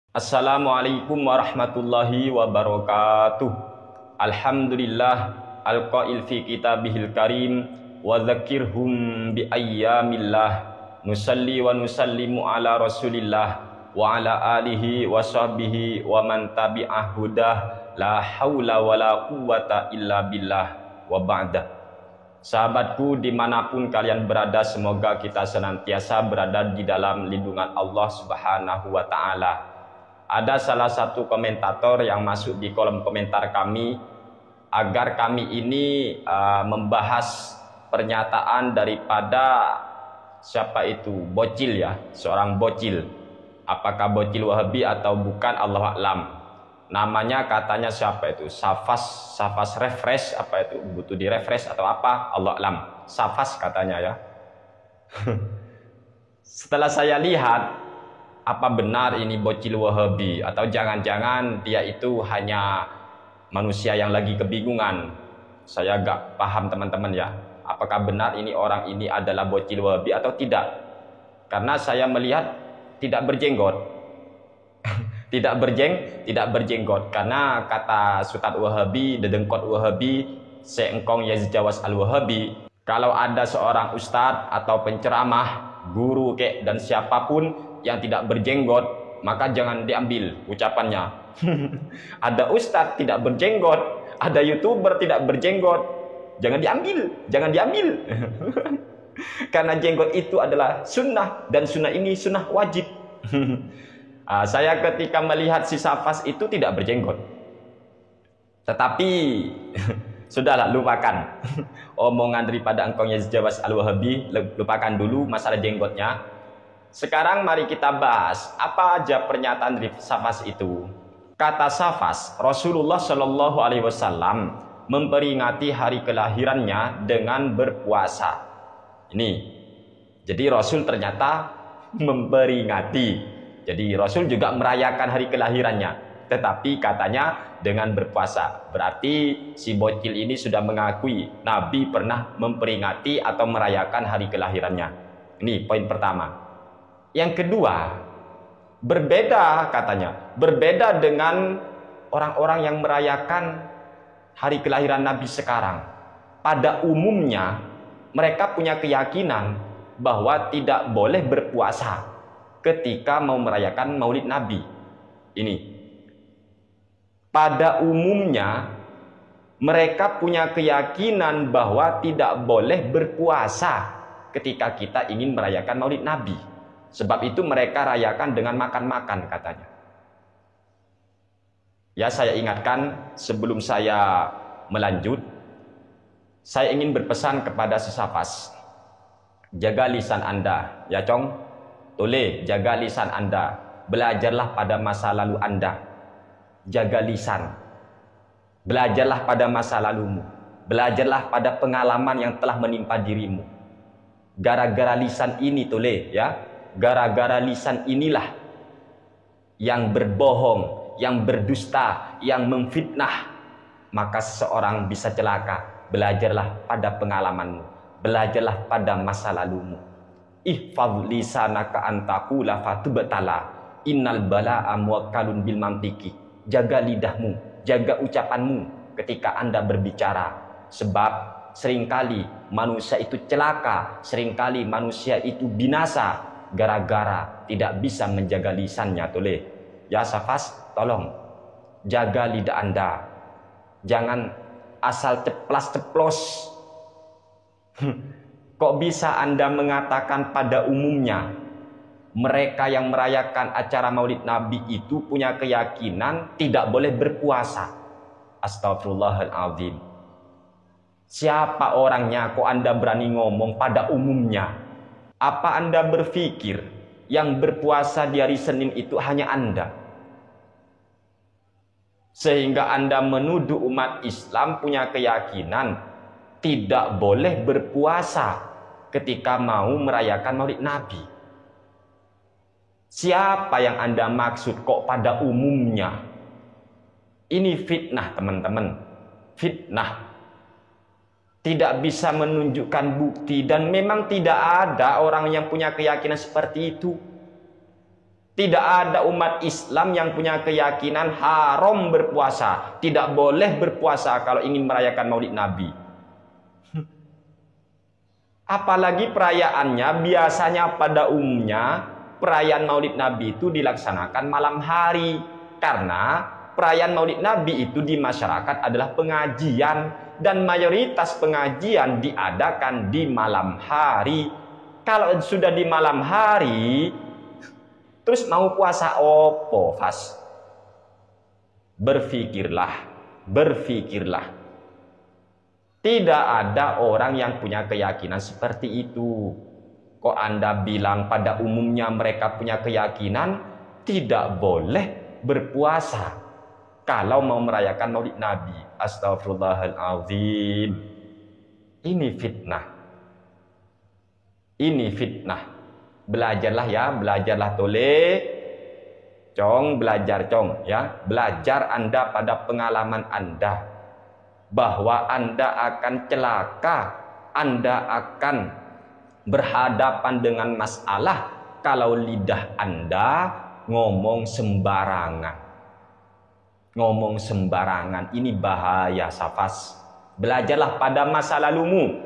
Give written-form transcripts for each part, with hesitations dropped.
Assalamualaikum warahmatullahi wabarakatuh. Alhamdulillah alqail fi kitabihil karim wa dzakirhum bi ayyamillah. Nusalli wa nusallimu ala Rasulillah wa ala alihi wa sahbihi wa man tabi'ah hudah. La haula wa la quwata illa billah wa ba'da. Sahabatku dimanapun kalian berada, semoga kita senantiasa berada di dalam lindungan Allah Subhanahu wa ta'ala. Ada salah satu komentator yang masuk di kolom komentar kami agar kami ini membahas pernyataan daripada siapa itu, bocil ya, seorang bocil. Apakah bocil Wahabi atau bukan, Allah a'lam. Namanya katanya siapa itu, Safas refresh, apa itu, butuh di refresh atau apa, Allah a'lam. Safas katanya ya. Setelah saya lihat, apa benar ini bocil Wahabi atau jangan-jangan dia itu hanya manusia yang lagi kebingungan? Saya gak paham teman-teman ya. Apakah benar ini orang ini adalah bocil Wahabi atau tidak? Karena saya melihat tidak berjenggot. tidak berjenggot. Karena kata Sultan Wahabi, dedengkot Wahabi, seengkong Yazid Jawas al-Wahabi, kalau ada seorang ustadz atau penceramah, guru kek dan siapapun yang tidak berjenggot, maka jangan diambil ucapannya. Ada ustadz tidak berjenggot, ada youtuber tidak berjenggot, jangan diambil. Karena jenggot itu adalah sunnah, dan sunnah ini sunnah wajib. Saya ketika melihat si Safas itu tidak berjenggot, tetapi sudahlah, lupakan omongan daripada engkau Yazid Jawas al-Wahabi, lupakan dulu masalah jenggotnya. Sekarang mari kita bahas apa aja pernyataan dari Safas itu. Kata Safas, Rasulullah Shallallahu Alaihi Wasallam memperingati hari kelahirannya dengan berpuasa. Ini, jadi Rasul ternyata memperingati. Jadi Rasul juga merayakan hari kelahirannya, tetapi katanya dengan berpuasa. Berarti si bocil ini sudah mengakui Nabi pernah memperingati atau merayakan hari kelahirannya. Ini poin pertama. Yang kedua, berbeda katanya, berbeda dengan orang-orang yang merayakan hari kelahiran Nabi sekarang. Pada umumnya mereka punya keyakinan bahwa tidak boleh berpuasa ketika mau merayakan Maulid Nabi. Ini, pada umumnya mereka punya keyakinan bahwa tidak boleh berpuasa ketika kita ingin merayakan Maulid Nabi. Sebab itu mereka rayakan dengan makan-makan katanya. Ya, saya ingatkan sebelum saya melanjut, saya ingin berpesan kepada Safas. Jaga lisan Anda, ya Cong. Toleh, jaga lisan Anda. Belajarlah pada masa lalu Anda. Jaga lisan. Belajarlah pada masa lalumu. Belajarlah pada pengalaman yang telah menimpa dirimu. Gara-gara lisan ini toleh ya. Gara-gara lisan inilah yang berbohong, yang berdusta, yang memfitnah, maka seseorang bisa celaka. Belajarlah pada pengalamanmu, belajarlah pada masa lalumu. Ihfaz lisanaka antaqula fatubtala innal balaa muwakkalun bil mantiki. Jaga lidahmu, jaga ucapanmu ketika Anda berbicara, sebab seringkali manusia itu celaka, seringkali manusia itu binasa gara-gara tidak bisa menjaga lisannya. Toleh ya Safas, tolong jaga lidah Anda, jangan asal ceplas-ceplos. Kok bisa Anda mengatakan pada umumnya mereka yang merayakan acara Maulid Nabi itu punya keyakinan tidak boleh berpuasa? Astagfirullahaladzim. Siapa orangnya kok Anda berani ngomong pada umumnya? Apa Anda berpikir yang berpuasa di hari Senin itu hanya Anda? Sehingga Anda menuduh umat Islam punya keyakinan tidak boleh berpuasa ketika mau merayakan Maulid Nabi. Siapa yang Anda maksud kok pada umumnya? Ini fitnah teman-teman, fitnah. Tidak bisa menunjukkan bukti, dan memang tidak ada orang yang punya keyakinan seperti itu. Tidak ada umat Islam yang punya keyakinan haram berpuasa. Tidak boleh berpuasa kalau ingin merayakan Maulid Nabi. Apalagi perayaannya, biasanya pada umumnya perayaan Maulid Nabi itu dilaksanakan malam hari. Karena perayaan Maulid Nabi itu di masyarakat adalah pengajian, dan mayoritas pengajian diadakan di malam hari. Kalau sudah di malam hari, terus mau puasa opo, Fas? Berfikirlah. Tidak ada orang yang punya keyakinan seperti itu. Kok Anda bilang pada umumnya mereka punya keyakinan tidak boleh berpuasa kalau mau merayakan Maulid Nabi? Astagfirullahaladzim. Ini fitnah. Belajarlah ya, belajarlah tole. Belajar ya. Belajar Anda pada pengalaman Anda. Bahwa Anda akan celaka, Anda akan berhadapan dengan masalah kalau lidah Anda ngomong sembarangan. Ini bahaya, Safas. Belajarlah pada masa lalumu,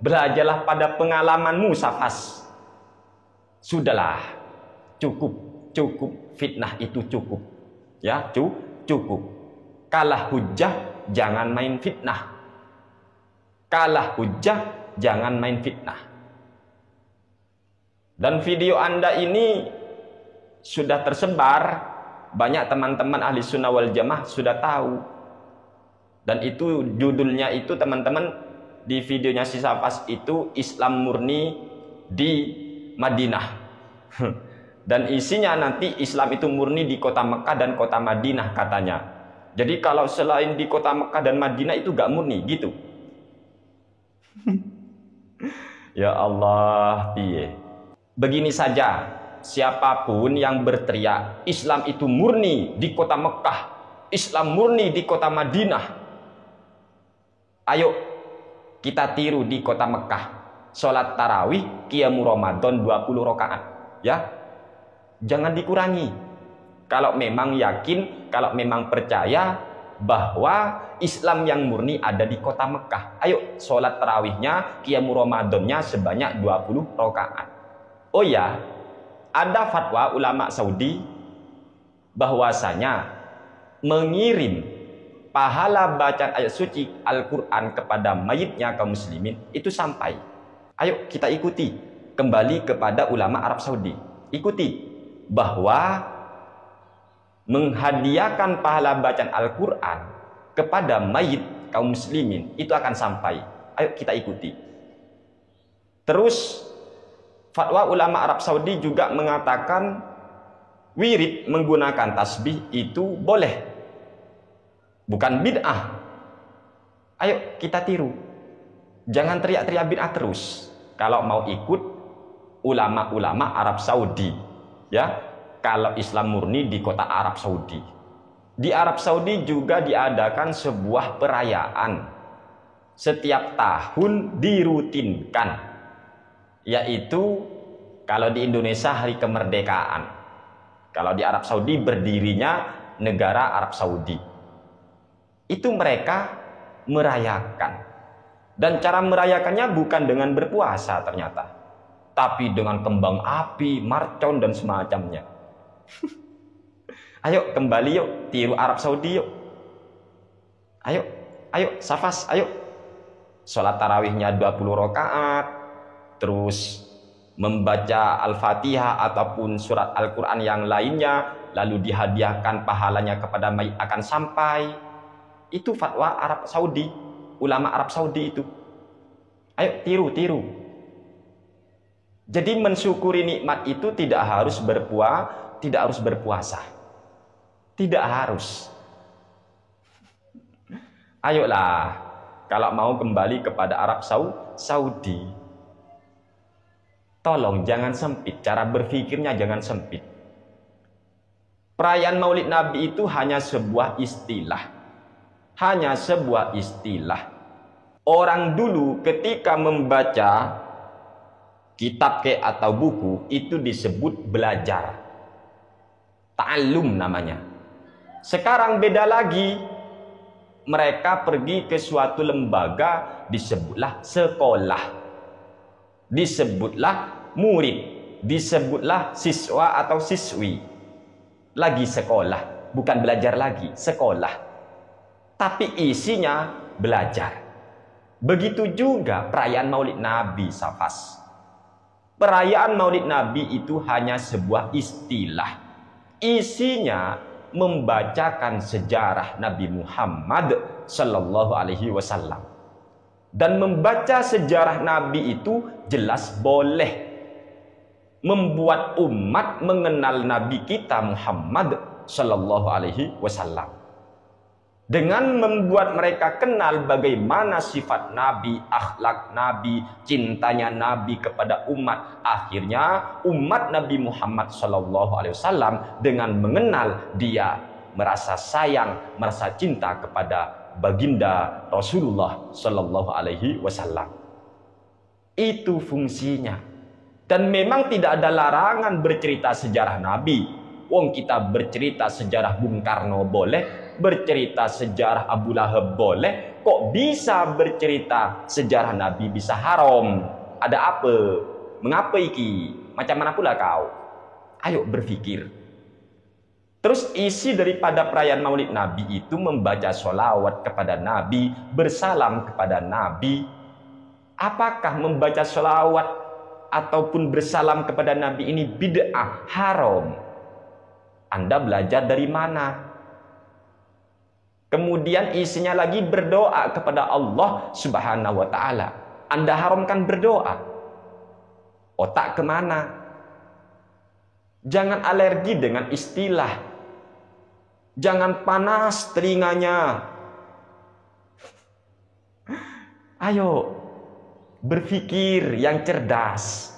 belajarlah pada pengalamanmu, Safas. Sudahlah, cukup fitnah itu cukup ya, cukup. Kalah hujah, jangan main fitnah. Dan video Anda ini sudah tersebar, banyak teman-teman ahli sunnah wal jamaah sudah tahu. Dan itu judulnya itu teman-teman, di videonya si Safas itu Islam murni di Madinah. Dan isinya nanti Islam itu murni di kota Mekah dan kota Madinah katanya. Jadi kalau selain di kota Mekah dan Madinah itu gak murni gitu. Ya Allah, piye. Begini saja, siapapun yang berteriak Islam itu murni di kota Mekah, Islam murni di kota Madinah, ayo kita tiru di kota Mekah. Sholat tarawih, qiyamul Ramadan 20 rakaat. Ya, jangan dikurangi. Kalau memang yakin, kalau memang percaya bahwa Islam yang murni ada di kota Mekah, ayo sholat tarawihnya, qiyamul Ramadannya sebanyak 20 rakaat. Oh ya, ada fatwa ulama Saudi bahwasanya mengirim pahala bacaan ayat suci Al-Quran kepada mayitnya kaum muslimin itu sampai. Ayo kita ikuti, kembali kepada ulama Arab Saudi. Ikuti bahwa menghadiahkan pahala bacaan Al-Quran kepada mayit kaum muslimin itu akan sampai. Ayo kita ikuti. Terus fatwa ulama Arab Saudi juga mengatakan wirid menggunakan tasbih itu boleh, bukan bid'ah. Ayo kita tiru. Jangan teriak-teriak bid'ah terus kalau mau ikut ulama-ulama Arab Saudi. Ya, kalau Islam murni di kota Arab Saudi. Di Arab Saudi juga diadakan sebuah perayaan setiap tahun dirutinkan, yaitu kalau di Indonesia hari kemerdekaan, kalau di Arab Saudi berdirinya negara Arab Saudi. Itu mereka merayakan, dan cara merayakannya bukan dengan berpuasa ternyata, tapi dengan kembang api, marcon dan semacamnya. Ayo kembali yuk, tiru Arab Saudi yuk. Ayo Safas, ayo. Sholat tarawihnya 20 rakaat, terus membaca Al-Fatihah ataupun surat Al-Quran yang lainnya, lalu dihadiahkan pahalanya kepada mayit akan sampai. Itu fatwa Arab Saudi, ulama Arab Saudi itu. Ayo tiru. Jadi mensyukuri nikmat itu tidak harus berpuasa. Tidak harus. Ayolah, kalau mau kembali kepada Arab Saudi, tolong jangan sempit, cara berpikirnya jangan sempit. Perayaan Maulid Nabi itu hanya sebuah istilah. Orang dulu ketika membaca kitab atau buku itu disebut belajar. Ta'allum namanya. Sekarang beda lagi. Mereka pergi ke suatu lembaga, disebutlah sekolah, disebutlah murid, disebutlah siswa atau siswi. Lagi sekolah, bukan belajar lagi, sekolah. Tapi isinya belajar. Begitu juga perayaan Maulid Nabi, Safas. Perayaan Maulid Nabi itu hanya sebuah istilah. Isinya membacakan sejarah Nabi Muhammad sallallahu alaihi wasallam. Dan membaca sejarah Nabi itu jelas boleh membuat umat mengenal Nabi kita Muhammad sallallahu alaihi wasallam. Dengan membuat mereka kenal bagaimana sifat Nabi, akhlak Nabi, cintanya Nabi kepada umat. Akhirnya umat Nabi Muhammad SAW dengan mengenal dia merasa sayang, merasa cinta kepada baginda Rasulullah SAW. Itu fungsinya. Dan memang tidak ada larangan bercerita sejarah Nabi. Wong kita bercerita sejarah Bung Karno boleh, bercerita sejarah Abu Lahab boleh, kok bisa bercerita sejarah Nabi bisa haram? Ada apa? Mengapa iki? Macam mana pula kau? Ayo berpikir. Terus isi daripada perayaan Maulid Nabi itu membaca sholawat kepada Nabi, bersalam kepada Nabi. Apakah membaca sholawat ataupun bersalam kepada Nabi ini bid'ah, haram? Anda belajar dari mana? Kemudian isinya lagi berdoa kepada Allah Subhanahu wa ta'ala. Anda haramkan berdoa. Otak kemana? Jangan alergi dengan istilah. Jangan panas telinganya. Ayo berpikir yang cerdas.